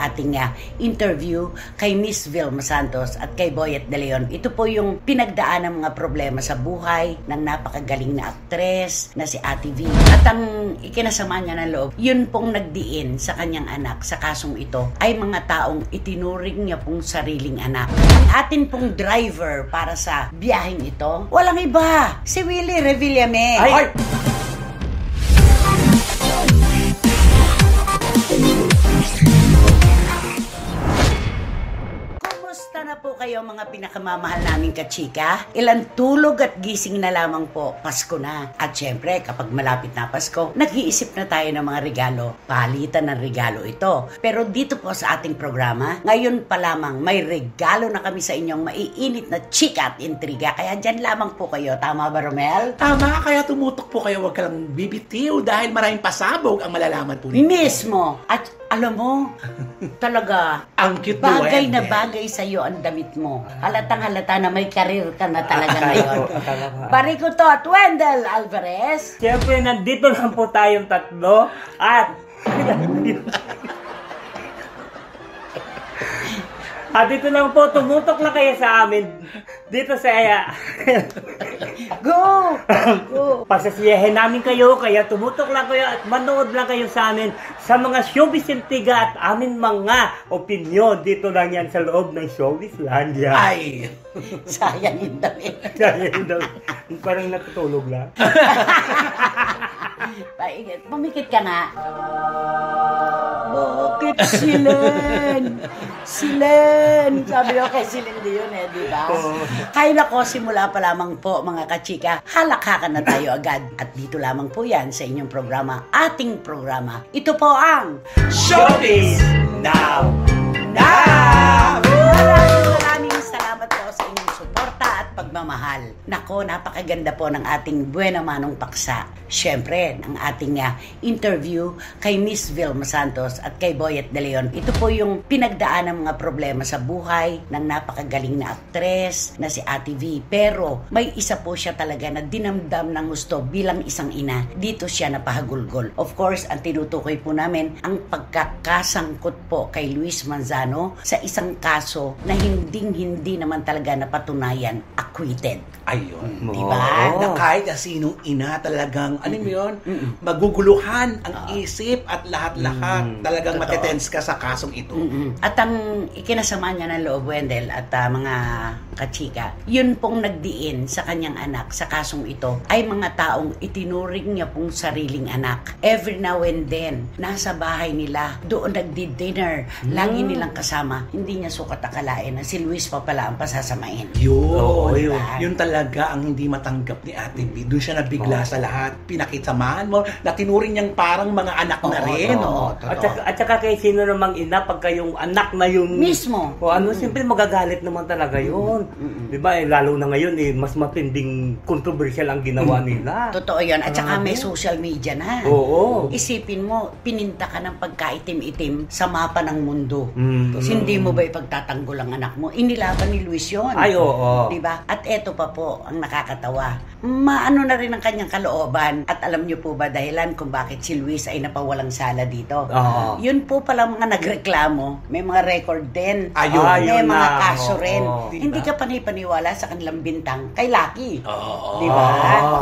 ating interview kay Miss Vilma Santos at kay Boyet De Leon. Ito po yung pinagdaan ng mga problema sa buhay ng napakagaling na aktres na si Ate V. At ang ikinasama niya ng loob, yun pong nagdiin sa kanyang anak sa kasong ito ay mga taong itinuring niya pong sariling anak. Ang atin pong driver para sa biyaheng ito, walang iba, si Willie Revillame. Ay! Kumusta na po kayo mga pinakamamahal naming kachika? Ilang tulog at gising na lamang po, Pasko na. At syempre, kapag malapit na Pasko, nag-iisip na tayo ng mga regalo. Palitan ng regalo ito. Pero dito po sa ating programa, ngayon pa lamang may regalo na kami sa inyong maiinit na chika at intriga. Kaya dyan lamang po kayo. Tama ba, Romel? Tama, kaya tumutok po kayo, huwag ka lang bibitiw dahil maraming pasabog ang malalaman po ninyo. Mismo! At alam mo, talaga, ang cute bagay na bagay sa'yo ang damit mo. Halatang halata na may karir ka na talaga ngayon. Bari ko to at Wendell Alvarez. Siyempre, nandito lang po tayong tatlo at dito lang po, tumutok lang kayo sa amin. Dito sa Go! Go! Pasasiyahin namin kayo, kaya tumutok lang kayo at manood lang kayo sa amin sa mga showbiz intriga at amin mga opinyon. Dito lang yan sa loob ng Showbizlandia. Ay! Sayang yung damit. Parang natutulog lang. Pumikit ka nga. Bakit Silen? Silen! Sabi ko kay Silen Dion di ba? Hay nako, simula pa lamang po mga kachika, halakhakan na tayo agad. At dito lamang po yan sa inyong programa, ating programa. Ito po ang Showbiz Now! Maraming salamat po sa inyong suporta at pagmamahal. Nako, napakaganda po ng ating Buena Manong Paksa. Siyempre, ng ating interview kay Miss Vilma Santos at kay Boyet De Leon. Ito po yung pinagdaan ng mga problema sa buhay ng napakagaling na aktres na si Ate V. Pero may isa po siya talaga na dinamdam ng gusto bilang isang ina. Dito siya napahagulgol. Of course, ang tinutukoy po namin ang pagkakasangkot po kay Luis Manzano sa isang kaso na hindi naman talaga napatunayan acquitted. Ayun. Diba? Na kahit na sinong ina talagang, ano mo yun, maguguluhan ang isip at lahat-lahat. Talagang Totoo. matetense ka sa kasong ito. At ang ikinasama niya ng loob, Wendell, at mga kachika, yun pong nagdiin sa kanyang anak sa kasong ito ay mga taong itinuring niya pong sariling anak. Every now and then, nasa bahay nila, doon nagdi-dinner, lagi nilang kasama. Hindi niya sukat akalain na si Luis pa pala ang pasasamain. Yun. Diba? Yun talaga ang hindi matanggap ni Ate B. Doon siya nabigla sa lahat. Pinakisamahan mo na tinuring niyang parang mga anak na rin. At saka kay sino namang ina pagka yung anak na yung Mismo. O siyempre magagalit naman talaga yun. Diba lalo na ngayon mas matinding controversial ang ginawa nila. Totoo yun. At saka may social media na. Oo. Isipin mo, pininta ka ng pagkaitim-itim sa mapa ng mundo. Hindi mo ba ipagtatanggol ang anak mo? Inilaban ni Luis yun. Ay, oo. Diba? At eto pa po ang nakakatawa. Maano na rin ang kanyang kalooban. At alam niyo po ba dahilan kung bakit si Luis ay napawalang sala dito? Yun po pala mga nagreklamo. May mga record din. Ayun. May Ayun mga na. kaso rin. Diba? Hindi ka panipaniwala sa kanilang bintang kay Lucky. Oo. Diba?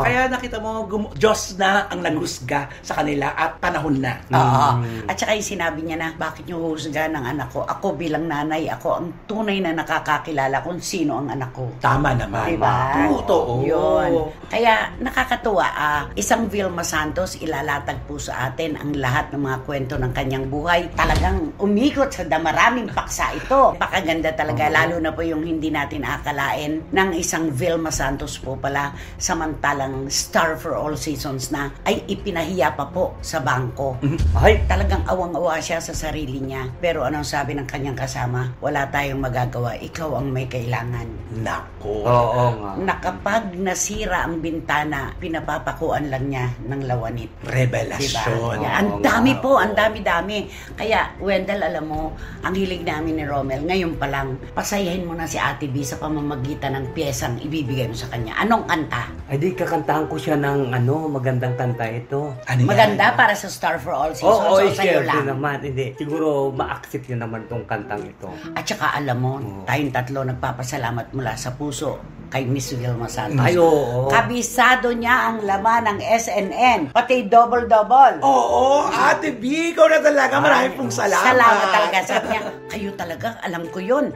Kaya nakita mo, Diyos na ang naghusga sa kanila at panahon na. Oo. At saka yung sinabi niya na, bakit niyo husga ng anak ko? Ako bilang nanay, ako ang tunay na nakakakilala kung sino ang anak ko. Tama naman. Diba? Totoo. Yun. Kaya nakakatuwa, isang Vilma Santos, ilalatag po sa atin ang lahat ng mga kwento ng kanyang buhay. Talagang umikot sa maraming paksa ito. Pakaganda talaga, lalo na po yung hindi natin akalain ng isang Vilma Santos po pala, samantalang star for all seasons na, ay ipinahiya pa po sa bangko. Ay, Talagang awang-awa siya sa sarili niya. Pero anong sabi ng kanyang kasama? Wala tayong magagawa. Ikaw ang may kailangan. Nako. oo nga. na kapag nasira ang bintana, pinapapakuan lang niya ng lawanit. Revelasyon. Diba? Ang dami po, ang dami-dami. Kaya, Wendell, alam mo, ang hilig namin ni Romel, ngayon pa lang, pasayahin mo na si Ate B sa pamamagitan ng piyesang ibibigay mo sa kanya. Anong kanta? Ay, di kakantahan ko siya ng magandang kanta ito. Ano yan? Maganda para sa Star for All Seasons. Oo, o sa'yo syempre lang. naman. Hindi, siguro ma-accept niyo naman tong kantang ito. At saka alam mo, tayong tatlo nagpapasalamat mula sa puso kay Miss Vilma Santos. Ay, oo. Kabisado niya ang laman ng SNN, pati double-double. Oo, Ate B, ikaw na talaga. Maraming pong salamat. Salamat talaga. Sabi niya, kayo talaga, alam ko yun.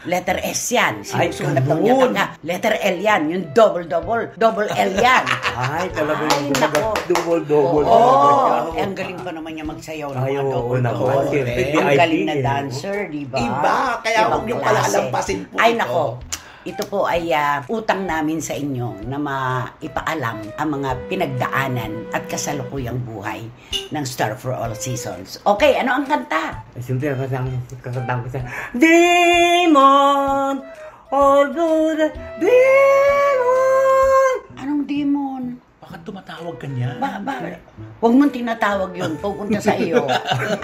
Letter S yan. Sinusulat daw niya ganun. talaga. Letter L yan. Yung double-double. Double L yan. Ay, talaga Ay, yung nako. double-double. Oo. Ang galing pa naman niya magsayaw ng Ay, mga oo, double-double. nako. Siyempre, Ang VIP, galing na eh, no? dancer, di ba? Iba. Kaya Ibang huwag niyo pala klase. alampasin po Ay, ito. nako. Ito po ay utang namin sa inyo na maipaalam ang mga pinagdaanan at kasalukuyang buhay ng Star for All Seasons. Okay, ano ang kanta? Ay, siyempre, kakantahan ko siya. Demon! Although the demon! Anong demon? Bakit tumatawag ka niya? Huwag mong tinatawag yun. Pupunta sa iyo.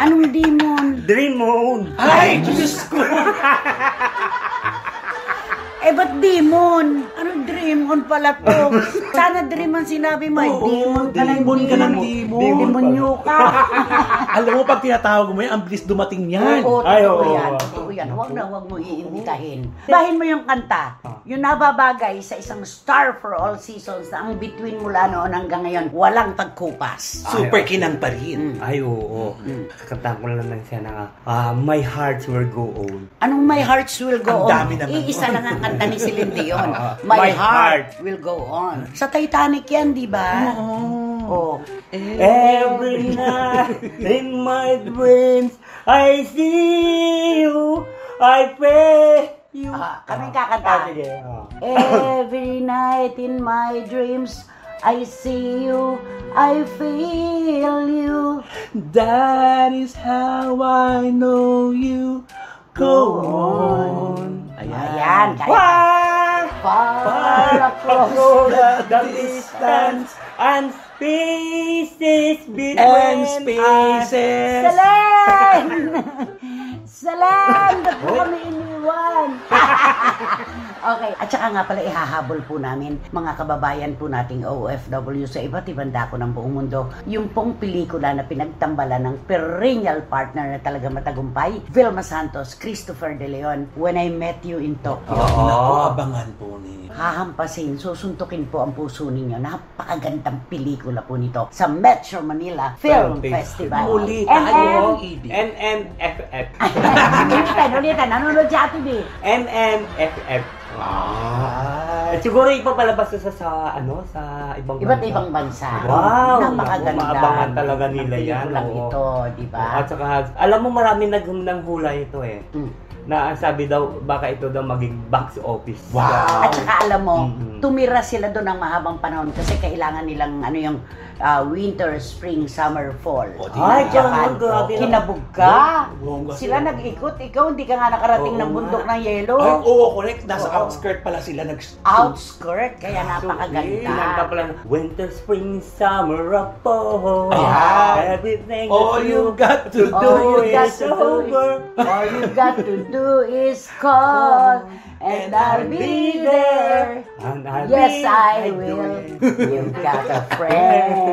Anong demon? Demon! Ay, Diyos ko! Ba't demon? Anong demon pala to? Sana dream ang sinabi mo. Oo, demon ka ng demon. Demonyo ka. Alam mo, pag tinatawag mo yan, ang bilis dumating yan. Oo, Ay, totoo oo. yan. Totoo yan. Huwag mo iimbitahin. Bahin mo yung kanta. Yung nababagay sa isang Star for All Seasons na ang between mula noon hanggang ngayon, walang pagkupas. Super kinang pa rin. Ay, oo. Kakantahan ko lang siya na My Heart Will Go On. Anong My Hearts Will Go Ang On? dami naman. Iisa lang ang kanta ni Celine Dion. My My Heart Heart Will Go On. Sa Titanic yan, di ba? Oo. Every night in my dreams, I see you, I pray you. Kami kakanta. Sige. Every night in my dreams, I see you, I feel you. That is how I know you. Go on. Ayan. Far across the distance and spaces between And us. spaces. Salan! Salan! Ba't mo kami iniwan? Okay. At saka nga pala ihahabol po namin mga kababayan po nating OFW sa iba't ibang dako ng buong mundo. Yung pong pelikula na pinagtambalan ng perennial partner na talaga matagumpay, Vilma Santos, Christopher De Leon, When I Met You in Tokyo. Naku, abangan po ninyo. Hahampasin, susuntukin po ang puso ninyo. Napakagandang pelikula po nito sa Metro Manila Film Festival. Muli And tayo. Ibig. NNFF. ulitan, nanonood si Ate B. NNFF. Siguro ipapalabas sa sa ibang Iba't ibang bansa. Wow! Napakaganda. Maabangan talaga nila yan. Lang Oo. ito, di ba? At saka, alam mo marami nang hula ito eh. Na ang sabi daw, baka ito daw maging box office. Wow! At saka alam mo, Mm-mm. tumira sila doon ng mahabang panahon kasi kailangan nilang yung winter, spring, summer, fall. O, di Ay, ba? ganun, grabe. Kinabog ka. Bongga Sila sila. nag-ikot. Ikaw, hindi ka nga nakarating Oo ng bundok nga. ng yelo. Ay, oo, correct. Nasa Oo. outskirt pala sila Outskirt, kaya napakaganda. Kinanta pala, winter, spring, summer, of fall. Ayan. Everything All you got to do All you got is to do over. All you got to do is call, and I'll be there. And I'll Yes, be I there. will. You've got a friend.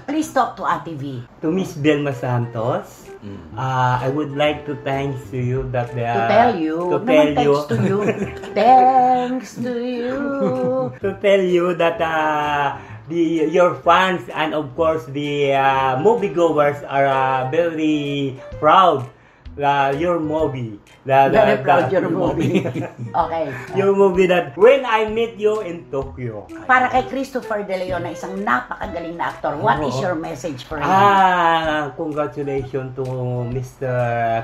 Please talk to Ate V. To Miss Vilma Santos, I would like to thanks to you that they To are tell you. to tell Naman, you thanks to you. Thanks to you. to tell you that your fans and of course the moviegoers are very proud your movie. Very proud your movie. Okay. Your movie that When I Met You in Tokyo. Para kay Christopher De Leon na isang napakagaling na aktor, what is your message for him? Congratulations to Mr.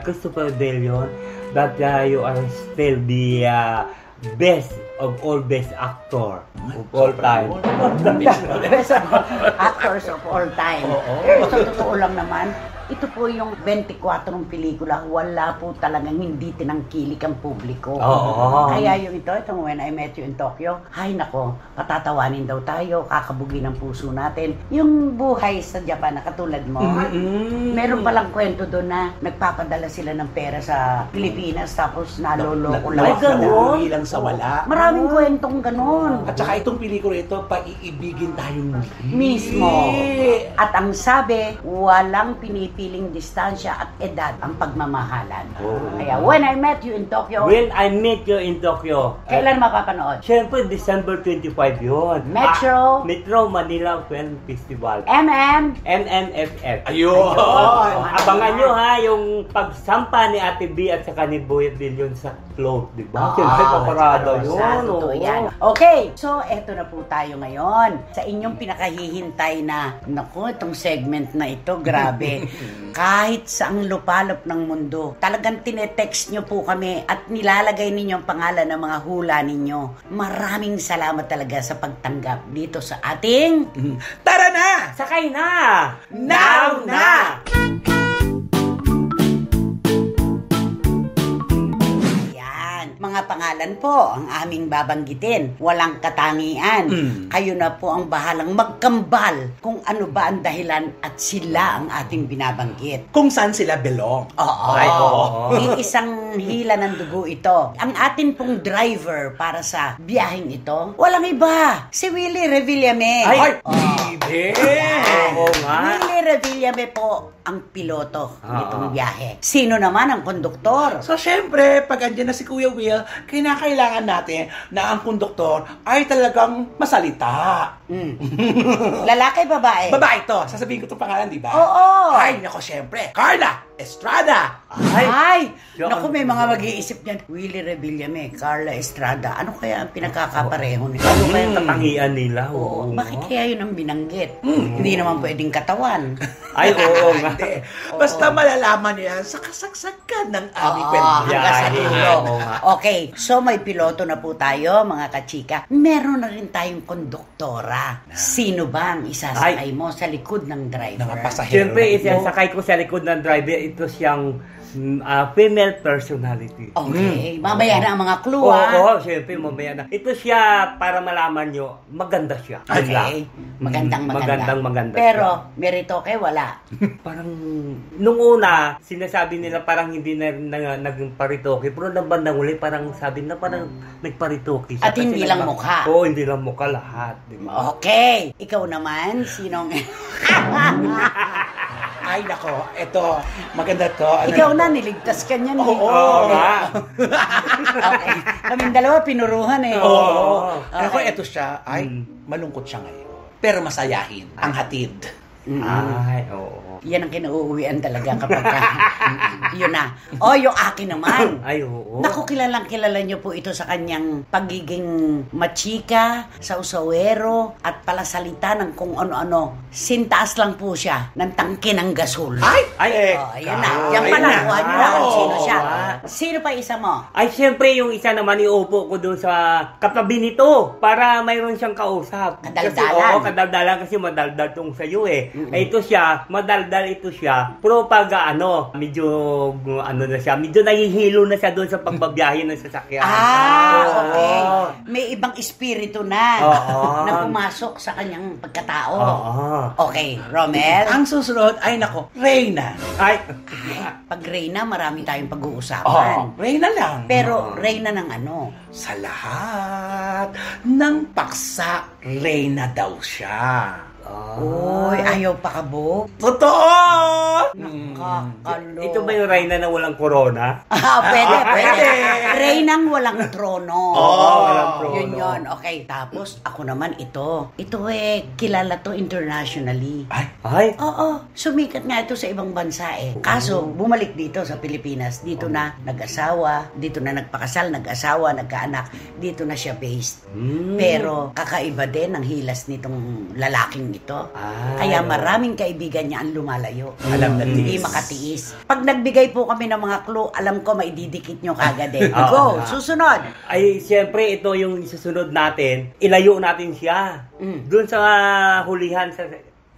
Christopher De Leon that you are still the best of all best actor of all time. Best actors of all time. Sa totoo lang naman, ito po yung 24 pelikula, wala po talagang hindi tinangkilik ang publiko. Kaya yung itong When I Met You in Tokyo, hay nako, patatawanin daw tayo, kakabugin ang puso natin. Yung buhay sa Japan na katulad mo, meron palang kwento doon na nagpapadala sila ng pera sa Pilipinas tapos naloloko lang. Nauwi lang sa wala. Maraming kwentong ganon. At saka itong pelikula ito, paiibigin tayong Mismo. At ang sabi, walang pinipiling distansya at edad ang pagmamahalan. Kaya When I Met You in Tokyo, When I Met You in Tokyo. kailan mapapanood? Siyempre, December 25 yun. Metro. Metro Manila Film Festival. MNFF. Ayun! Abangan nyo ha, yung pagsampa ni Ate B at saka ni Boy Billion sa float, di ba? Siyempre, paparada yun. Totoo yan. Okay, so eto na po tayo ngayon. Sa inyong pinakahihintay na, naku, itong segment na ito, grabe. Kahit saang lupalop ng mundo, talagang tinetext nyo po kami at nilalagay ninyo ang pangalan ng mga hula ninyo. Maraming salamat talaga sa pagtanggap dito sa ating Tara na! Sakay na! Now na! Mga pangalan po ang aming babanggitin. Walang katangian. Kayo na po ang bahalang magkambal kung ano ba ang dahilan at sila ang ating binabanggit. Kung saan sila belong. Isang hila ng dugo ito. Ang atin pong driver para sa biyaheng ito, walang iba. Si Willie Revillame. Oo nga. Willie Revillame po ang piloto nitong biyahe. Sino naman ang konduktor? So, syempre, pag andyan na si Kuya Will, kinakailangan natin na ang konduktor ay talagang masalita. Lalaki, babae? Babae ito. Sasabihin ko itong pangalan, di ba? Oo. Ay, nako, syempre. Carla Estrada. Ay! Naku, may mga mag-iisip niyan. Willie Revillame, Carla Estrada. Ano kaya ang pinagkakapareho nila? Ano kaya ang katangian nila? Oo. Bakit kaya yun ang binanggit? Hindi naman pwedeng katawan. Ay, oo nga. Hindi. Basta malalaman niya sa kasagsagan ng aming kwento. Hanggang sa dulo. oo nga. Okay, so may piloto na po tayo, mga kachika. Meron na rin tayong konduktora. Sino ba ang isasakay mo sa likod ng driver? Mga pasahero. Siyempre, isasakay ko sa likod ng driver, ito siyang female personality. Okay, mamaya na ang mga clue, Oo, siyempre, mamaya na. Ito siya, para malaman nyo, maganda siya. Okay, maganda. Maganda Pero, meritoke, wala. Parang, nung una, sinasabi nila parang hindi na naging paritoke. Pero nang bandang uli, parang sabi na parang nagparitoke siya. At hindi lang mukha. Oo, hindi lang mukha lahat. Diba? Okay, ikaw naman, sinong... Ay, nako. Ito, maganda to. Ikaw na, niligtas ka niyan. Oo nga. Okay. Kaming dalawa, pinuruhan eh. Oo. Okay. Ako, ito siya. Ay, malungkot siya ngayon. Pero masayahin. Ang hatid. Ay, oo. Yan ang kinauuwian talaga kapag yun na. Yung akin naman. Ay, oo. Naku, kilalang kilala niyo po ito sa kanyang pagiging machika, sausawero, at palasalita ng kung ano-ano. Sintaas lang po siya ng tangke ng gasol. Ay, Ayan na. Yan pala, kuha niyo na kung sino siya. Sino pa isa mo? Ay, siyempre, yung isa naman iupo ko doon sa katabi nito para mayroon siyang kausap. Kadaldalan. Kasi, kadaldalan kasi madaldal tong sa'yo eh. Ay, ito siya, madaldal ito siya. Pero pag medyo na siya, medyo nahihilo na siya doon sa pagbabiyahe ng sasakyan. Okay. May ibang espiritu na na pumasok sa kanyang pagkatao. Okay, Romel. ang susunod, ay, nako, Reyna. Ay, Pag Reyna, marami tayong pag-uusapan. Reyna lang. Pero Reyna ng ano? Sa lahat ng paksa, Reyna daw siya. Uy, ayaw pa kabog. Totoo! Nakakalo. ito ba yung Reyna na walang corona? Pwede. Reynang walang trono. walang trono. Yun. Okay, tapos ako naman ito. Ito kilala to internationally. Ay, Oo, sumikat nga ito sa ibang bansa eh. Kaso, bumalik dito sa Pilipinas. Dito na nag-asawa, dito na nagpakasal, nag-asawa, nagkaanak. Dito na siya based. Pero kakaiba din ang hilas nitong lalaking ito. Kaya maraming kaibigan niya ang lumalayo. Alam na Hindi tiis. makatiis. Pag nagbigay po kami ng mga clue, alam ko maididikit nyo kagad eh. Go, susunod. ay, siyempre, ito yung susunod natin. Ilayo natin siya. Doon sa hulihan sa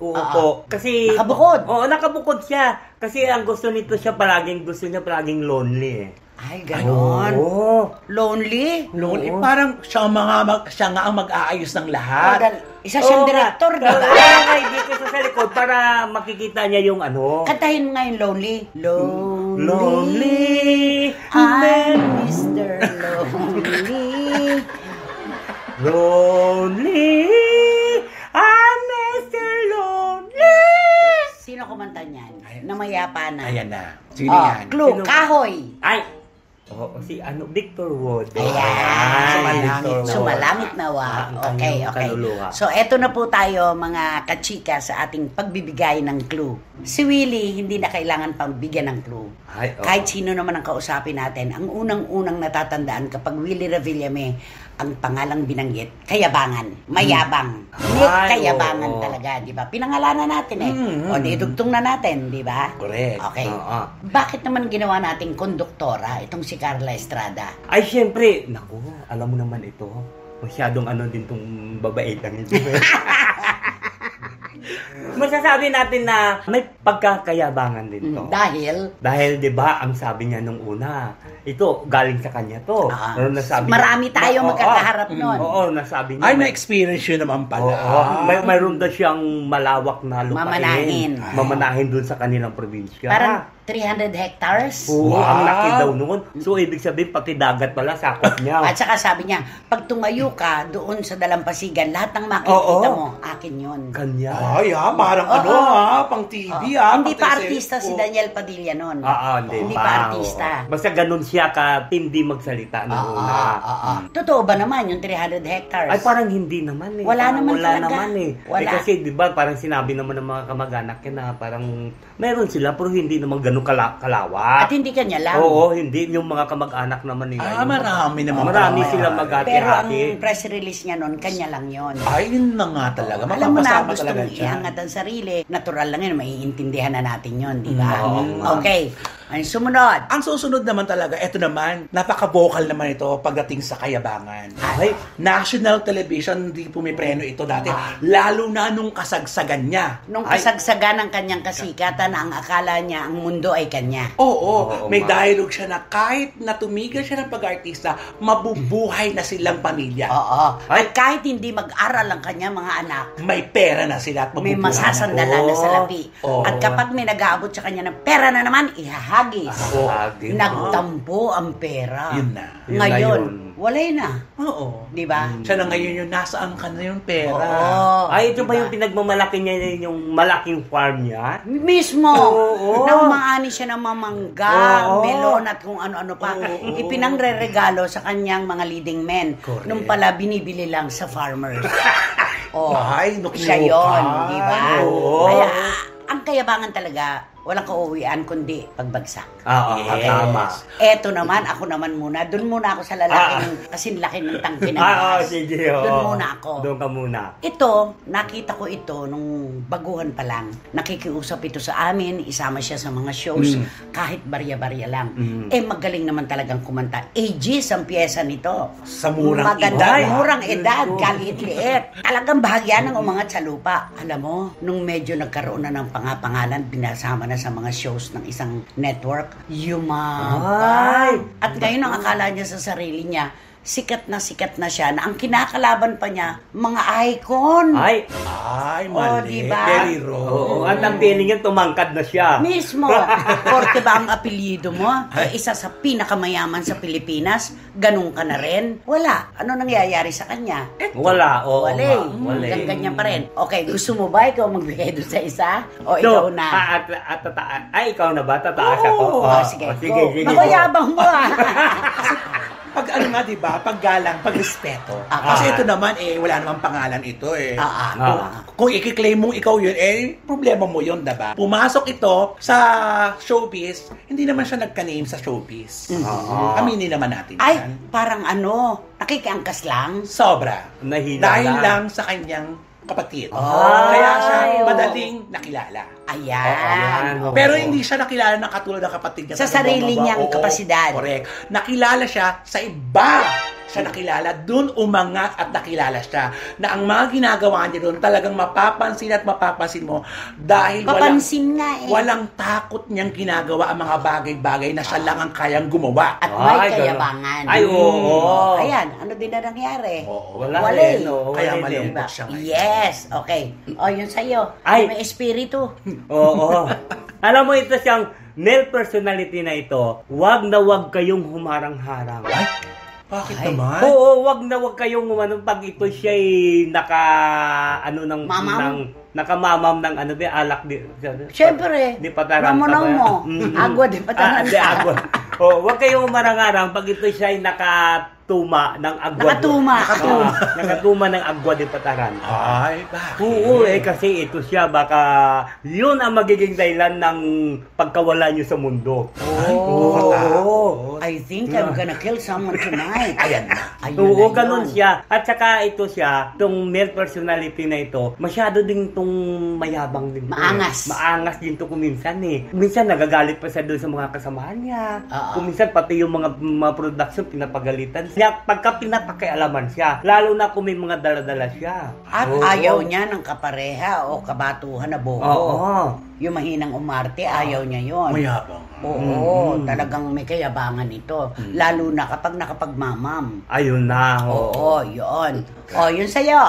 Oo po. Kasi Nakabukod. Oo, nakabukod siya. Kasi ang gusto niya palaging lonely eh. Ay, ganon. Oo. Lonely? Lonely, Oo. parang siya nga ang mag-aayos ng lahat. Isa siyang Oo director, nga. diba? Kaya nga, dito sa likod para makikita niya yung ano. Kantahin mo nga yung Lonely. Lonely. I'm Mr. Lonely. Lonely. I'm Mr. Lonely. Sino kumanta niyan? Na mayapa na. Ayan na. Sino Oh, yan? clue, Sino? kahoy. Ay. Si Victor Wood. Ayan. Sumalangit. Sumalangit nawa. Ang Okay, kanyang okay. kaluluwa. So, eto na po tayo, mga kachika, sa ating pagbibigay ng clue. Si Willie, hindi na kailangan pang bigyan ng clue. Ay, oo. Kahit sino naman ang kausapin natin, ang unang-unang natatandaan kapag Willie Revillame, ang pangalang binanggit, kayabangan, mayabang. Ay, Kayabangan oo. talaga, di ba? Pinangalanan natin eh. O, didugtong na natin, di ba? Correct. Okay. Oo. Bakit naman ginawa nating konduktora itong si Carla Estrada? Ay, syempre, naku, alam mo naman ito, masyadong din tong babaitang ito. Masasabi natin na may pagkakayabangan din to. Dahil 'di ba, ang sabi niya nung una, ito galing sa kanya to. Ano nasabi Marami niya? tayo Oo, magkakaharap nun. Oo, nasabi niya. Ay, may experience yun naman pala. Oo, mayroon daw siyang malawak na lupain. Mamanahin. Mamanahin dun sa kanilang probinsya. Parang 300 hectares. Oo, Wow. ang laki daw noon. So, ibig sabihin, pati dagat pala, sakop niya. At saka sabi niya, pag tumayo ka doon sa dalampasigan, lahat ng makikita Oo. mo, akin yun. Kanya. Ay, parang pang TV, Hindi pang pa teleserye. artista si Daniel Padilla noon. Hindi pa pa. artista. Oo. Basta ganun siya ka, hindi magsalita noong una. Totoo ba naman yung 300 hectares? Ay, parang hindi naman eh. Wala Parang naman wala talaga. naman eh. Wala. Kasi, di ba, parang sinabi naman ng mga kamag-anak yan na parang meron sila, pero hindi naman ganun kalawak. At hindi kanya lang. Oo, hindi. Yung mga kamag-anak naman nila. yung- Marami naman. Marami pala. sila Pero ang maghati-hati. press release niya noon, kanya lang yon. Ay, yun na nga talaga. Alam mo na, Mapapasama gusto talaga mong siya. iangat ang sarili. Natural lang yun, maiintindihan na natin yun, di ba? Oo. Okay, ang sumunod. Ang susunod naman talaga, eto naman, napaka-vocal naman ito pagdating sa kayabangan. Ay, National Television, hindi pumipreno ito dati. Lalo na nung kasagsagan niya. Nung Ay, kasagsagan ng kanyang kasikatan, ang akala niya ang mundo ay kanya. Oo, may ma. dialogue siya na kahit na tumigil siya ng pag-artista, mabubuhay na silang pamilya. Oo. At kahit hindi mag-aral ang kanyang mga anak, May pera na sila at may mabubuhay masasandalan na sa labi. Oo. At kapag may nag-aabot sa kanya ng pera na naman, ihahagis. hagis. Nagtampo ang pera. Yun na. Yun na Ngayon, yun. wala na. Oo. Di ba? Siya na ngayon yung nasaan ka na yung pera. Oo. Ay, ito ba Diba? yung pinagmamalaki niya, yung malaking farm niya? Mismo, Oo. na umaani siya ng mamangga, Oo. melon at kung ano-ano pa. Oo. Ipinangre-regalo sa kanyang mga leading men. Correct. Nung pala binibili lang sa farmers. Oh, Ay, siya yun, di ba? Oo. Kaya, ang kayabangan talaga, walang kauwian kundi pagbagsak. Oo, Yes. tama. Eto naman, ako naman muna. Doon muna ako sa lalaking kasing laki ng tangke ng gas. Sige. oo. Doon muna ako. Doon ka muna. Ito, nakita ko ito nung baguhan pa lang. Nakikiusap ito sa amin, isama siya sa mga shows, kahit barya-barya lang. Magaling naman talagang kumanta. Ages ang pyesa nito. Sa murang Maganda, edad. murang edad, kaliit-liit. Talagang bahagya ng umangat sa lupa. Alam mo, nung medyo nagkaroon na ng pangapangalan, binasama na sa mga shows ng isang network, Ay! At ngayon, ang akala niya sa sarili niya, sikat na siya, na ang kinakalaban pa niya, mga icon. Ay! Ay, Oh, mali. diba? Very wrong. Oo, at ang feeling niya, tumangkad na siya. Mismo. Porke ba ang apelyido mo? Isa sa pinakamayaman sa Pilipinas, ganun ka na rin? Wala. Ano nangyayari sa kanya? Wala, oo. Wala. Wala. Ganyan pa rin. Okay, gusto mo ba ikaw magbigay doon sa isa? O ikaw na? Ikaw na ba? Tataas ako? Sige, sige, go. sige. Nakayabang mo Pag ano nga, di ba? Paggalang, pagrespeto. Ah. Kasi ito naman, wala namang pangalan ito eh. Ah. Kung i-claim mong ikaw yun, problema mo yun, diba? Pumasok ito sa showbiz, hindi naman siya nagka-name sa showbiz. Aminin naman natin Ay, yan. parang nakikiangkas lang. Sobra. Nahila Dahil lang. lang sa kanyang kapatid. Ay, Kaya siya oo. madaling nakilala. Ayan. Oo. Pero hindi siya nakilala na katulad ng kapatid niya. Sa sarili bumaba. niyang Oo, kapasidad. Correct. Nakilala siya sa iba. Siya nakilala, dun umangat at nakilala siya. Na ang mga ginagawa niya doon talagang mapapansin at mapapansin mo dahil Papansin nga eh. walang takot niyang ginagawa ang mga bagay-bagay na siya lang ang kayang gumawa. At may Ay, ganun. kayabangan. Ay, oo. Ayan, ano din na nangyari? Oo. Wala Wala eh, eh. no? Kaya Wala din. malungkot siya ngayon. Yes, okay. O, yun sa'yo. Ay. May espiritu. Oo. Alam mo, ito siyang male personality na ito, wag na wag kayong humarang-harang. Ay, bakit Ay. naman? Oo, wag na wag kayong pag ito siya'y Mamam? nakamamam ng alak di. Siyempre. Di pataran. Ramonaw mo. Agwa di pataran. Di agwa. Oh, wag kayong humarang-harang pag ito siya'y nakatuma ng agwa. Nakatuma. Nakatuma ng agwa di pataran. Ay, bakit? Oo, kasi ito siya, baka yun ang magiging dahilan ng pagkawala niyo sa mundo. Oo. I think I'm gonna kill someone tonight. Ayan na. Ayun Oo, na ganun yun. siya. At saka ito siya, itong male personality na ito, masyado din itong mayabang din. to. Maangas. Maangas din to kuminsan eh. Minsan nagagalit pa siya doon sa mga kasamahan niya. Oo. Kuminsan pati yung mga production pinapagalitan siya. Pagka pinapakialaman siya, lalo na kung may mga daladala siya. At Oo. ayaw niya ng kapareha o kabatuhan na bobo. Oo. Yung mahinang umarte, ayaw niya yon. Mayabang. Oo, talagang may kayabangan ito. Lalo na kapag nakapagmamam. Ayun na. Oo, yun. O, yun sa'yo.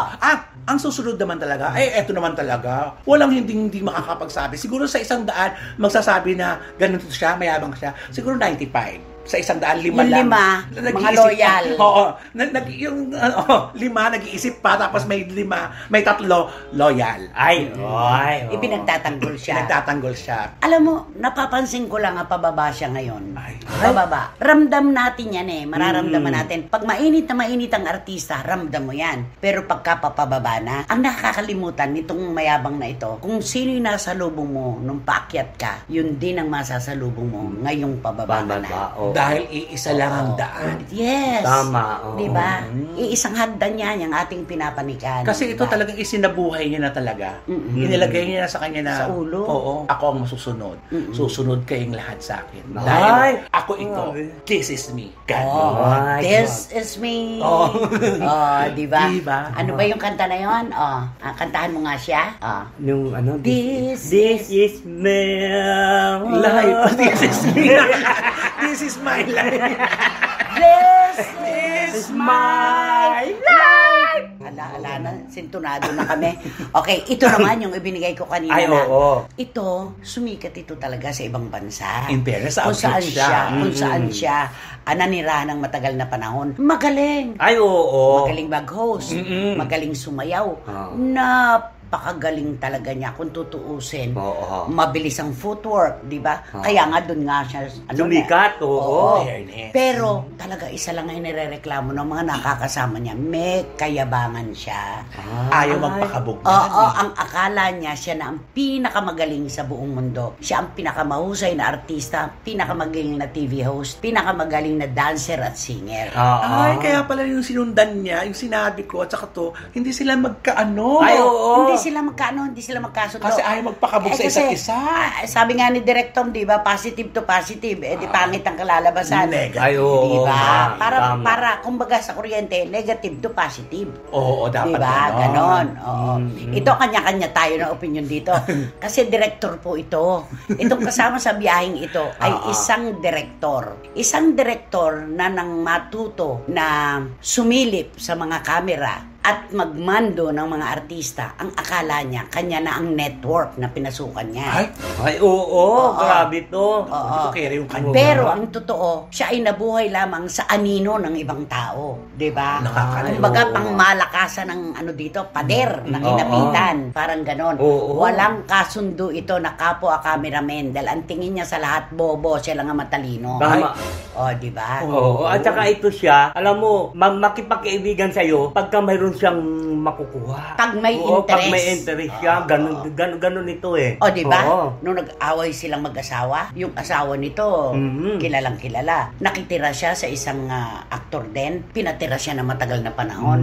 Ang susunod naman talaga, eto naman talaga, walang hindi makakapagsabi. Siguro sa 100, magsasabi na ganito siya, mayabang siya. Siguro 95. Sa 100, 5 Yung lang. 5, Nag-iisip mga loyal. pa. Oo. Yung 5, nag-iisip pa, tapos may 3 loyal. Ay. Ipinagtatanggol siya. Nagtatanggol siya. Alam mo, napapansin ko lang pababa siya ngayon. Ay. Pababa. Ramdam natin yan eh. Mararamdaman natin. Pag mainit na mainit ang artista, ramdam mo yan. Pero pagka papababa na, ang nakakalimutan nitong mayabang na ito, kung sino yung nasa lubong mo nung paakyat ka, yun din ang masasalubong mo ngayong pababa ka na. Dahil iisa lang ang daan. Yes. Tama. Oo. Diba? Iisang hagdan yan, yung ating pinapanikan. Kasi ito Diba? talagang isinabuhay niya na talaga. Inilagay niya na sa kanya na, Sa ulo. Oo, ako ang masusunod. Susunod kayong lahat sa akin. Ay! Dahil ako ito, Ay. this is me. Oh, Ganon. Ay, this is me. Oh. Diba? Diba? Ano ba yung kanta na yun? Kantahan mo nga siya. Yung This is me. Life. This is me. This is my life. This is my life! Ala na, sintonado na kami. Okay, ito naman yung ibinigay ko kanina Ay, na. oo. Ito, sumikat ito talaga sa ibang bansa. In fairness, sa kung saan outfit siya, siya. kung saan siya nanirahan ng matagal na panahon. Magaling. Ay, oo. Magaling mag-host. Magaling sumayaw. Napakagaling talaga niya kung tutuusin. Oo. Mabilis ang footwork, di ba? Kaya nga doon nga siya Sumikat, oo. Fairness. Pero talaga isa lang ang nirereklamo ng mga nakakasama niya. May kayabangan siya. Ayaw magpakabog Oo, yan. ang akala niya siya na ang pinakamagaling sa buong mundo. Siya ang pinakamahusay na artista, pinakamagaling na TV host, pinakamagaling na dancer at singer. Ay, kaya pala yung sinundan niya, yung sinabi ko, at saka to, hindi sila magkaano. Ay, oo. Hindi sila magkasundo. Kasi ayaw magpakabog sa isa't isa. Sabi nga ni Direk Tom, di ba, positive to positive, di pangit ang kalalabasan. Negative. Ay, oo. Di ba? Tama. Para kumbaga sa kuryente, negative to positive. Oo, dapat Diba? Ganon. Oo. Mm-hmm. Ito, kanya-kanya tayo ng opinion dito. Kasi director po ito. Itong kasama sa biyaheng ito ay isang director. Isang director na nang matuto na sumilip sa mga kamera at magmando ng mga artista, ang akala niya, kanya na ang network na pinasukan niya. Ay, oo. Grabe to. Ito kaya yung kanya. Pero ang totoo, siya ay nabuhay lamang sa anino ng ibang tao. Diba? Nakakalimutan. Kumbaga, pang malakasan ng dito, pader na kinapitan. Parang ganon. Oo. Walang kasundo ito na kapwa cameraman dahil ang tingin niya sa lahat bobo, siya lang ang matalino. Tama. Diba? Oo. At saka ito siya, alam mo, makipagkaibigan sa'yo pagka mayroon siyang makukuha. Pag may Oo, interest. Pag may interest siya, ganun ito eh. Diba? Oo. Nung nag-away silang mag-asawa, yung asawa nito, kilalang kilala. Nakitira siya sa isang aktor din. Pinatira siya na matagal na panahon.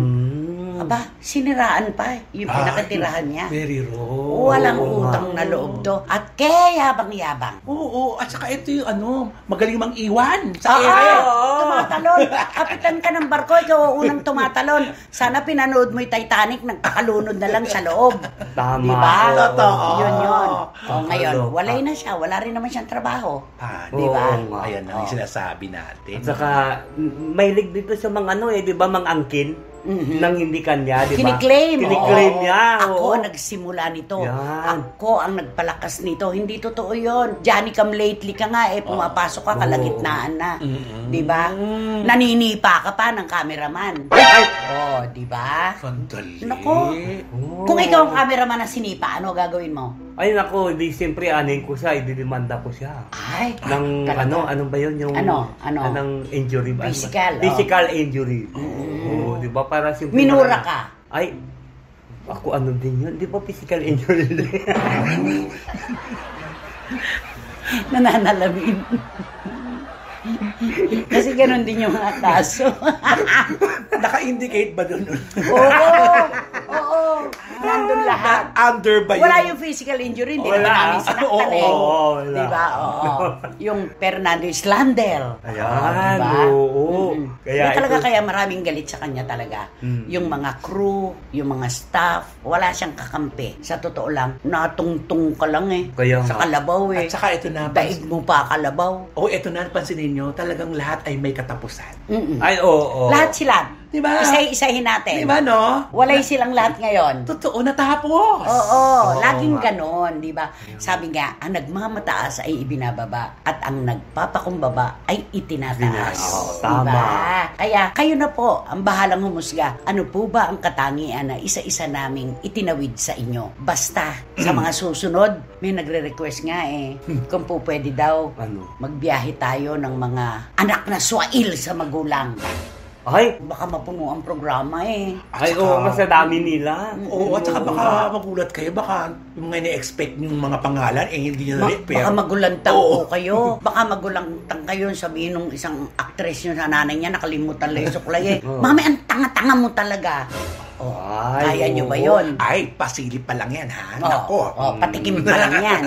Aba, siniraan pa yung pinakatirahan niya. Very wrong. Walang utang na loob to. At kaya yabang-yabang. Oo, at saka ito yung magaling mang iwan sa Oo, ere. tumatalon. Kapitan ka ng barko, ikaw ang unang tumatalon. Sana pinanood mo yung Titanic, nagpakalunod na lang sa loob. Tama. Diba? Totoo. Yun. Ang Ngayon, kaloka. walay na siya. Wala rin naman siyang trabaho. Diba? Oo nga. Ayan na yung sinasabi natin. At saka, may lig dito sa mga di ba, mga angkin? Nang hindi kanya, di ba? Kiniklaim. Kiniklaim Oo. niya. Ako oo. ang nagsimula nito. Yan. Ako ang nagpalakas nito. Hindi totoo yun. Johnny come lately ka nga pumapasok ka kalagitnaan na. Di ba? Naninipa ka pa ng cameraman. Oh, di ba? Sandali. Nako. Kung ikaw ang cameraman na sinipa, ano gagawin mo? Ay, nako, di siyempre anin ko siya, ididimanda ko siya. Ay, Nang talaga. ano ba yun yung Ano? injury ba? Physical, Physical injury. Oo, di ba para siyempre Minura ka. Ay, ako ano din yun, di ba physical injury din? Nananalamin. Kasi ganun din yung mga kaso. Naka-indicate ba doon? Oo. Nandun lahat. Under ba yun? Wala yung physical injury, hindi Wala. naman namin sinaktan Oo, wala. Diba? Oo. Yung Fernando Islander. Ayan, Diba? oo. Kaya talaga ito- kaya maraming galit sa kanya talaga. Yung mga crew, yung mga staff, wala siyang kakampi. Sa totoo lang, natungtung ka lang Kaya sa nga. kalabaw At saka ito na, Daig mo pa kalabaw. ito na, pansinin nyo, talagang lahat ay may katapusan. Ay, oo. Lahat sila. Diba? Isa-isahin natin. Diba, no? Walay silang lahat ngayon. Totoo, natapos. Oo, laging nga. ganon, di ba? Sabi nga, ang nagmamataas ay ibinababa at ang nagpapakumbaba ay itinataas. Oo, Diba? tama. Kaya kayo na po ang bahalang humusga. Ano po ba ang katangian na isa-isa naming itinawid sa inyo? Basta, sa mga susunod, may nagre-request nga kung po pwede daw Ano? magbiyahe tayo ng mga anak na swail sa magulang. Ay, Baka mapuno ang programa At ay, saka- oo, mas dami nila. Oo, at saka baka magulat kayo, baka yung mga ina-expect yung mga pangalan, hindi nyo na Baka magulantang Oo. po kayo. Baka magulantang kayo sabihin nung isang actress nyo sa nanay niya, nakalimutan lang yung suklay Mami, ang tanga-tanga mo talaga. Oh, Ay, kaya nyo ba oo. yun? Ay, pasilip pa lang yan, ha? Oh, Nako. patikim pa lang yan.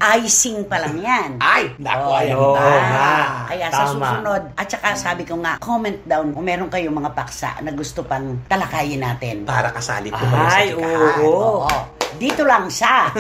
Icing pa lang yan. Ay, nako, Oh, ayan oo na. nga. Kaya sa Tama. susunod, at saka sabi ko nga, comment down kung meron kayong mga paksa na gusto pang talakayin natin. Para kasali po kayo sa Ay, chikahan. oo. Dito lang sa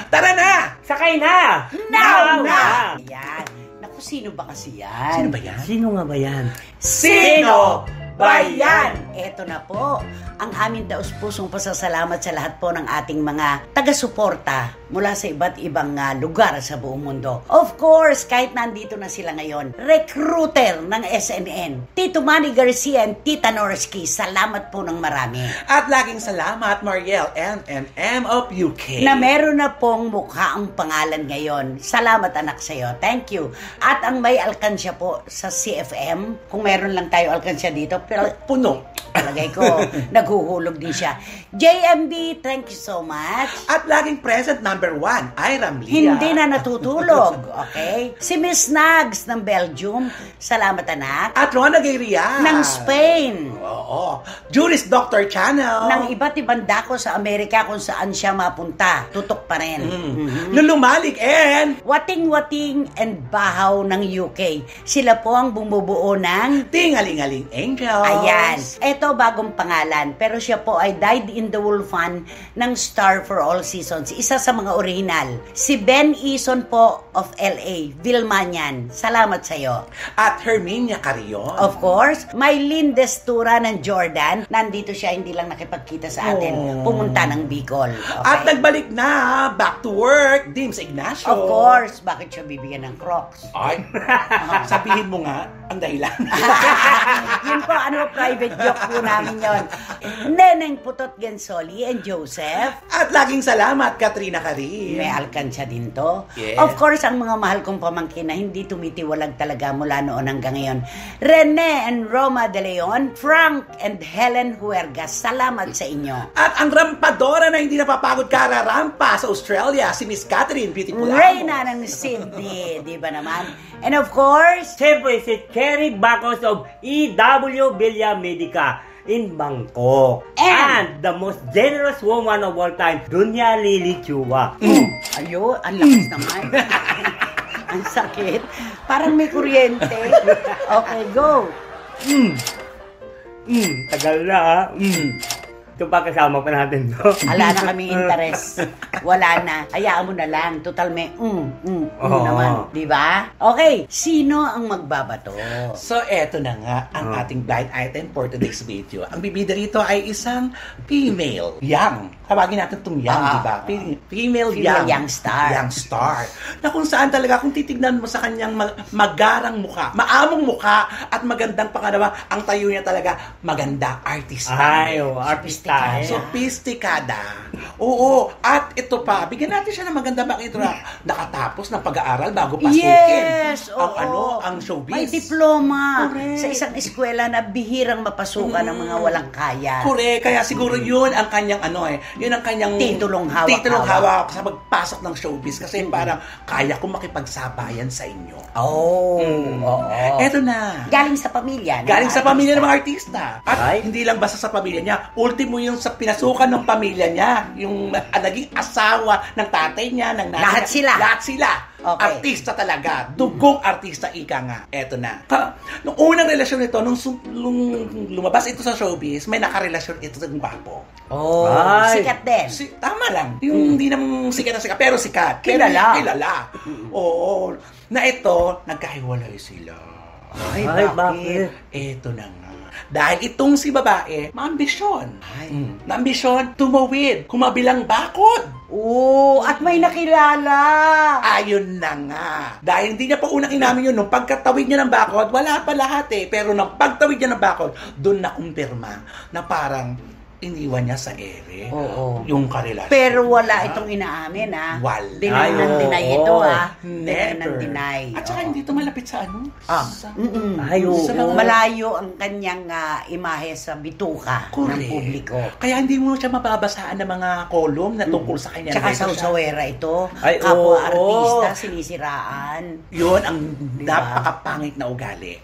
Tara na! Sakay na! Now na! Yan. Naku, sino ba kasi yan? Sino ba yan? Sino nga ba yan? Sino ba yan? Eto na po, ang aming daos-pusong pasasalamat sa lahat po ng ating mga taga-suporta mula sa iba't ibang lugar sa buong mundo. Of course, kahit nandito na sila ngayon, recruiter ng SNN, Tito Manny Garcia and Tita Norsky, salamat po ng marami. At laging salamat, Mariel M of UK. Na meron na pong mukha ang pangalan ngayon. Salamat anak sa'yo. Thank you. At ang may alkansya po sa CFM, kung meron lang tayo alkansya dito, pero Puno. palagay ko, naghuhulog din siya. JMB, thank you so much. At laging present number 1, Iram Lia. Hindi na natutulog, okay? Si Miss Nags ng Belgium, salamat anak. At Rona Gayria. Ng Spain. Oo. Juris Doctor Channel. Ng iba't ibang dako sa Amerika kung saan siya mapunta. Tutok pa rin. Lulumalig and Wating-wating and bahaw ng UK. Sila po ang bumubuo ng... Tingalingaling Angels. Ayan. Ito bagong pangalan. Pero siya po ay Dyed in the Wool fan ng Star for All Seasons. Isa sa mga original. Si Ben Eason po of LA. Vilmanian. Salamat sa'yo. At Herminia Carrion. Of course, may Destura ng Jordan. Nandito siya, hindi lang nakipagkita sa atin. Pumunta ng Bicol. Okay? At nagbalik na, back to work, Dims Ignacio. Of course, bakit siya bibigyan ng Crocs? Ay, sabihin mo nga ang dahilan. Yun po, private joke po namin yun. Neneng Putot Gensoli and Joseph. At laging salamat, Katrina Karim. May alkansya din to. Yes. Of course, ang mga mahal kong pamangkin na hindi tumitiwalag talaga mula noon hanggang ngayon. Rene and Roma de Leon, Frank and Helen Huergas, salamat sa inyo. At ang rampadora na hindi napapagod kararampa sa Australia, si Miss Catherine Beautiful Reyna Amos. ng Sydney, di ba naman? And of course, Siyempre, si Kerry Bacos of EW Villa Medica. in Bangkok. And the most generous woman of all time, Dunya Lily Chua. Ayo, ang lakas naman. Ang sakit. Parang may kuryente. Okay, go. Tagal na ha. Ito pa kasama pa natin to. Wala na kaming interest. Wala na. Hayaan mo na lang. Total may naman. Di ba? Okay. Sino ang magbabato? So, eto na nga ang ating blind item for today's video. Ang bibida rito ay isang female young. Tawagin natin itong young, di ba? Female young star. Young star. Na kung saan talaga, kung titignan mo sa kanyang magarang mukha, maamong mukha, at magandang pangalawa, ang tayo niya talaga maganda, artista. Ay, artista. Sophisticada. Oo. At ito pa, bigyan natin siya ng maganda makita. Nakatapos ng pag-aaral bago pasukin. Yes! Ang showbiz. May diploma. Correct. Sa isang eskwela na bihirang mapasukan ng mga walang kaya. Correct. Kaya siguro yun ang kanyang yun ang kanyang Titulong hawak sa pagpasok ng showbiz. Kasi parang kaya kong makipagsabayan sa inyo. Oo. Eto na. Galing sa pamilya. Galing sa pamilya ng mga artista. At Ay. hindi lang basta sa pamilya niya. Ultimo yung sa pinasukan ng pamilya niya. Yung naging asawa ng tatay niya, ng nanay Lahat niya. sila. Lahat sila. Okay. Artista talaga. Dugong artista, ika nga. Eto na. Nung unang relasyon nito, nung lumabas ito sa showbiz, may nakarelasyon ito sa gwapo. Oh, Ay. sikat din. Tama lang. Yung hindi naman sikat na sikat, pero sikat. Kilala. Kilala. Oo. Na ito, nagkahiwalay sila. Ay, Ay, bakit? bakit? Eto na nga. Dahil itong si babae, maambisyon. Maambisyon, tumawid, kumabilang bakod. Oo, at may nakilala. Ayun na nga. Dahil hindi niya pa unang inamin yun, nung pagkatawid niya ng bakod, wala pa lahat eh. Pero nung pagtawid niya ng bakod, doon na kumpirma na parang iniwan niya sa ere. Oo. Yung karelasyon. Pero wala itong inaamin, ha? Wala. Deny ng Ay, deny oo. ito, ha? Deny Never. ng deny. At saka Oo. hindi ito malapit sa ano? Sa, Ay, oo. sa mga- Malayo ang kanyang imahe sa bituka ng Correct. publiko. Kaya hindi mo siya mababasaan ng mga column na tungkol sa kanya. Tsaka Dahil siya- sausawera ito. Ay, Kapwa oo. artista, sinisiraan. Yun ang Diba? napakapangit na ugali.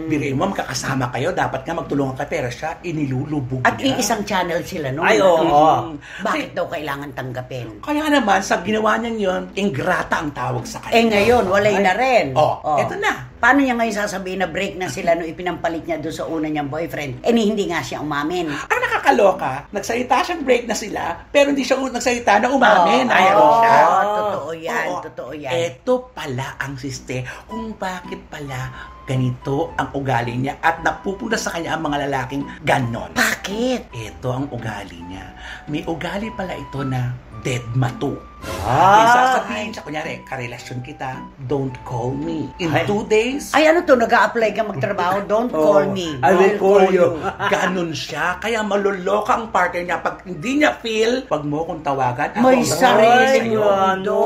Biriin mo, magkakasama kayo, dapat nga magtulungan kayo, pero siya inilulubog At niya. iisang channel sila noon. Ay, oo. Bakit daw kailangan tanggapin? Kaya naman, sa ginawa niya yun, ingrata ang tawag sa kanya. Ngayon, walay na rin. Eto na. Paano niya ngayon sasabihin na break na sila nung ipinampalit niya doon sa una niyang boyfriend? Hindi nga siya umamin. Ang nakakaloka, nagsalita siyang break na sila, pero hindi siya nagsalita na umamin. Ayaw siya. Totoo yan, Oo. totoo yan. Ito pala ang siste kung bakit pala ganito ang ugali niya at napupunta sa kanya ang mga lalaking ganon. Bakit? Ito ang ugali niya. May ugali pala ito na dead matu. Ah. Sasabihin siya, kunyari, karelasyon kita, don't call me. In 2 days, Ay, ano to? Nag-a-apply ka magtrabaho? Don't call me. I will call you. ganon siya. Kaya maluloka ang partner niya. Pag hindi niya feel, wag mo kong tawagan. Ako May ang sariling sa'yo. mundo.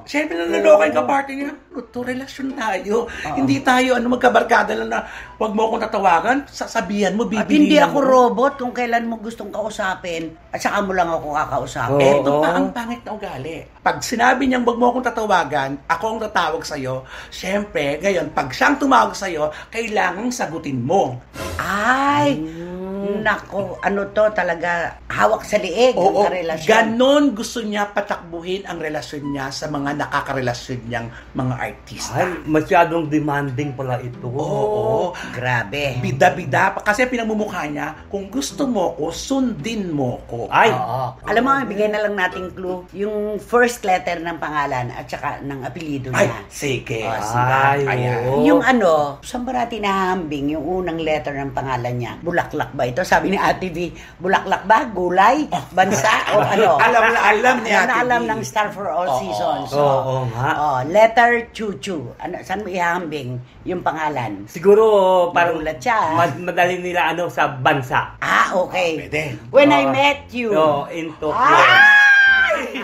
Siyempre, naluloka yung partner niya. Ito, relasyon tayo. Hindi tayo, magkabarkada lang na wag mo akong tatawagan. Sasabihan mo, At bibili hindi ako mo. robot kung kailan mo gustong kausapin at saka mo lang ako kakausapin. Oo. Ito pa ang pangit na ugali. Pag sinabi niyang wag mo akong tatawagan, ako ang tatawag sa'yo, syempre, ngayon, pag siyang tumawag sa'yo, kailangang sagutin mo. Ay, nako, ano to talaga, hawak sa liig Oo, ang karelasyon. ganon gusto niya patakbuhin ang relasyon niya sa mga nakakarelasyon niyang mga artista. Ay, masyadong demanding pala ito. Oo. Grabe. Bida-bida pa. Kasi pinamumukha niya, kung gusto mo ko, sundin mo ko. Ay, Oo. Alam mo, bigyan na lang nating clue, yung first letter ng pangalan at saka ng apelyido Ay, niya. sige. Oh, Ay, Ayan. oo. Yung ano, saan ba natin nahahambing yung unang letter ng pangalan niya? Bulaklak ba ito? Sabi ni Ate V, bulaklak ba? Gulay? Bansa? O ano? Alam ni Ate Alam V. ng Star for All Oo. Seasons. Oo nga. Letter Chuchu. Ano, saan mo ihahambing yung pangalan? Siguro parang Nagulat siya, ah. madali nila sa bansa. Okay. Pwede. When I Oo. met you. In Tokyo. Ay!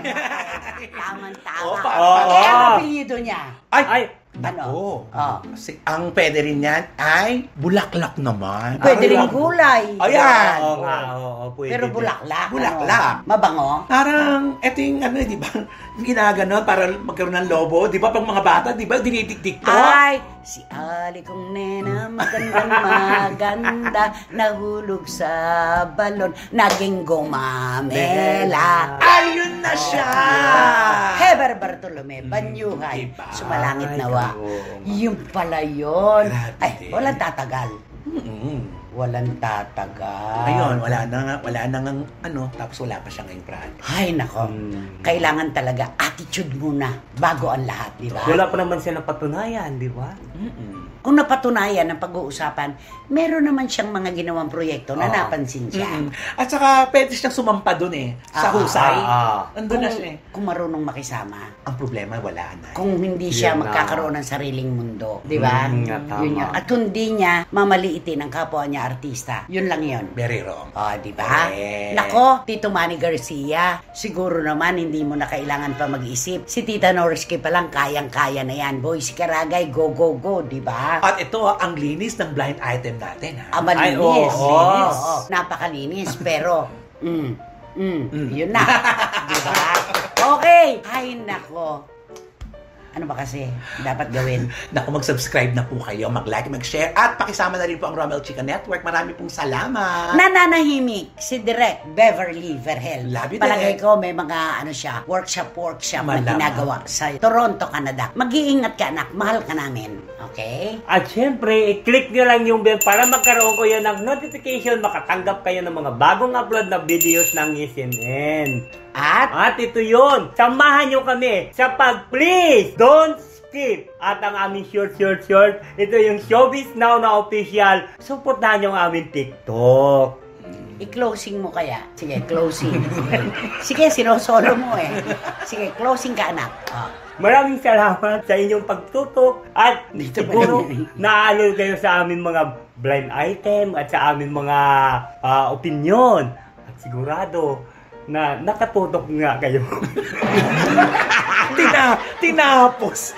Tama-tama. Oo, Eh, ang apelyido niya? Ay, Ano? Oo. Oh. Kasi ang pwede rin yan ay bulaklak naman. Pwede rin gulay. Ayan. oo nga, oo, pwede. Pero din. bulaklak. Bulaklak. Ano? Mabango? Parang, eto yung di ba? ginaganon para magkaroon ng lobo. Di ba pag mga bata, di ba dinidikdik to? Ay, si Ali kong nena, maganda, nahulog sa balon, naging gumamela. Ayun na siya! Heber Bartolome, Banyuhay, Diba? Sumalangit Ay, nawa. oo. Yung pala yun. Grabe Ay, din. walang tatagal. Mm-mm. Walang tatagal. Ayun, wala na nga, tapos wala pa siya ngayong project. Ay, nako. Kailangan talaga attitude muna bago ang lahat, di ba? Wala pa naman siya napatunayan, di ba? Kung napatunayan ang pag-uusapan, meron naman siyang mga ginawang proyekto na Oo. napansin siya. At saka, pwede siyang sumampa dun sa husay. Nandun Kung, na siya eh. kung marunong makisama, Ang problema, wala na. kung hindi siya Yun na. magkakaroon ng sariling mundo, di ba? Tama. Yun yun. At kung di niya mamaliitin ang kapwa niya artista, yun lang yun. Very wrong. Oh, di ba? Correct. Nako, Tito Manny Garcia, siguro naman hindi mo na kailangan pa mag-isip. Si Tita Norsky pa lang kayang-kaya na yan. Boy, si Karagay, go, go, go, di ba? At ito, ang linis ng blind item natin. Ha? Malinis. Ay, oo. Linis. Napakalinis. Pero, yun na. Di ba? Okay. Ay, nako. Ano ba kasi dapat gawin? Naku, mag-subscribe na po kayo, mag-like, mag-share, at pakisama na rin po ang Romel Chica Network. Marami pong salamat. Nananahimik si Direk Beverly Verhel. Love you, Palagay Direk. ko may mga workshop na Malamang. ginagawa sa Toronto, Canada. Mag-iingat ka, anak. Mahal ka namin. Okay? At syempre, i-click nyo lang yung bell para magkaroon kayo ng notification, makatanggap kayo ng mga bagong upload na videos ng SNN. At ito yun, samahan nyo kami sa please don't skip. At ang aming short, ito yung Showbiz Now na official. Supportahan nyo ang aming TikTok. I-closing mo kaya. Sige, closing. Sige, sinosolo mo eh. Sige, closing ka, anak. Oh. Maraming salamat sa inyong pagtutok at siguro naaalol kayo sa aming mga blind item at sa aming mga opinion. At sigurado na nakatutok nga kayo. Tinapos.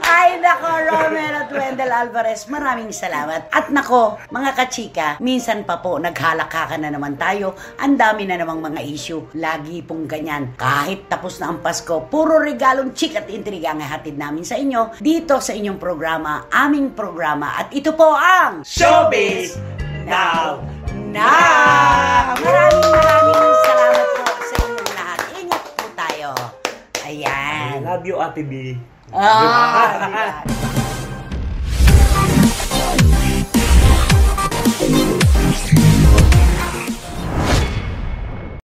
Ay, nako, Romel at Wendell Alvarez, maraming salamat. At nako, mga kachika, minsan pa po, naghalakaka na naman tayo. Ang dami na namang mga issue. Lagi pong ganyan. Kahit tapos na ang Pasko, puro regalong chik at intriga ang hatid namin sa inyo dito sa inyong programa, aming programa. At ito po ang Showbiz Now! Maraming salamat po sa inyong lahat. Ingat po tayo. I Ayan. love you, Ate B. Ah,